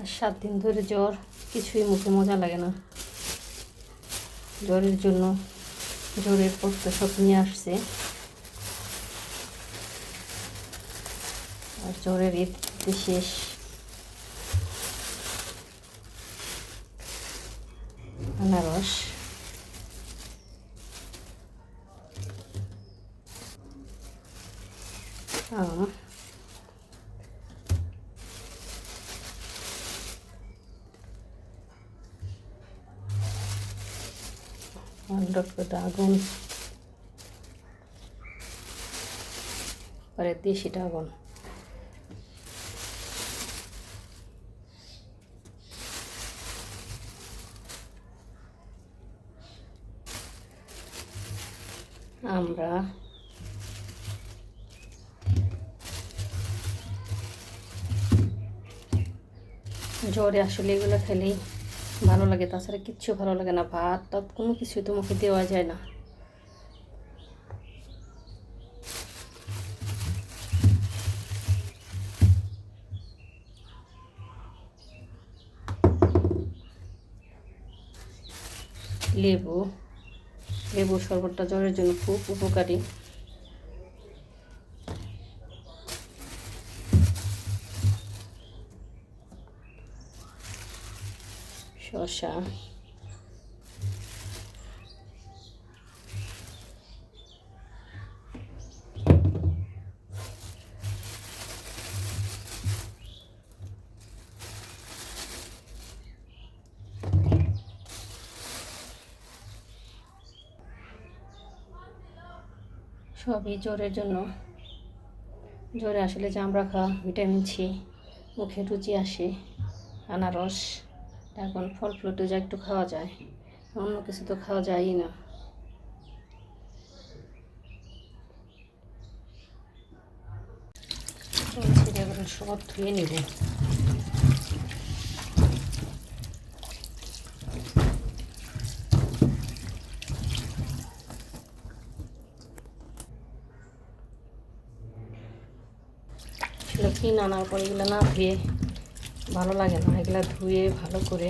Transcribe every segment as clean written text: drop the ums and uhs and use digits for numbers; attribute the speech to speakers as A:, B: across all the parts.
A: আর 7 দিন ধরে জ্বর, কিছুই মুখে মজা লাগে না। জ্বরের জন্য জ্বরের পথ্য সব নিয়ে আসছে। আর জ্বরের ঈদ শেষ। আনারস, আম, ড্রাগন, পরে দেশি ড্রাগন, আমরা জ্বরে আসলে এগুলো খেলেই ভালো লাগে, তাছাড়া কিচ্ছু ভালো লাগে না। ভাত টাত কোনো কিছুই তো মুখে দেওয়া যায় না। লেবু, লেবুর শরবতটা জ্বরের জন্য খুব উপকারী। শসা, সবই জ্বরের জন্য। জ্বরে আসলে জামরা খাওয়া, ভিটামিন সি, মুখে রুচি আসে। আনারস, এখন ফল ফ্রুটও যা একটু খাওয়া যায়, অন্য কিছু তো খাওয়া যায়ই না। এখন সব ধুয়ে নিব। কিনে আনার পর এগুলো না ধুয়ে ভালো লাগে না, এগুলো ধুয়ে ভালো করে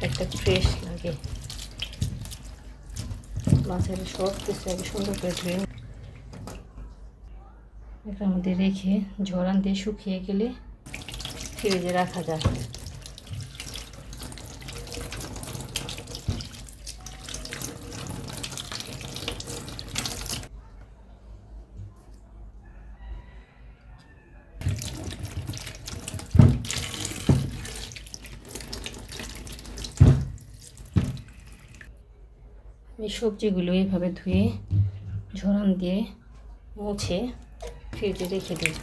A: একটা ফ্রেশ লাগে। মাছের সব কিছু আগে সুন্দর করে ধুয়ে এটার মধ্যে রেখে ঝরান দিয়ে শুকিয়ে গেলে ফ্রিজে রাখা যায়। এই সবজিগুলো এইভাবে ধুয়ে ঝরান দিয়ে মুছে ফ্রিজে রেখে দিই।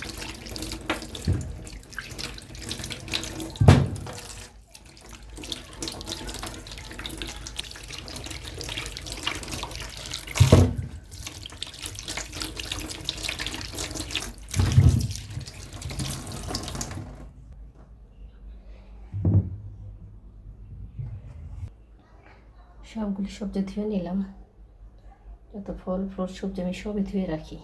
A: সবগুলি সবজি ধুয়ে নিলাম, যত ফল ফ্রুট সবজি আমি সবই ধুয়ে রাখি।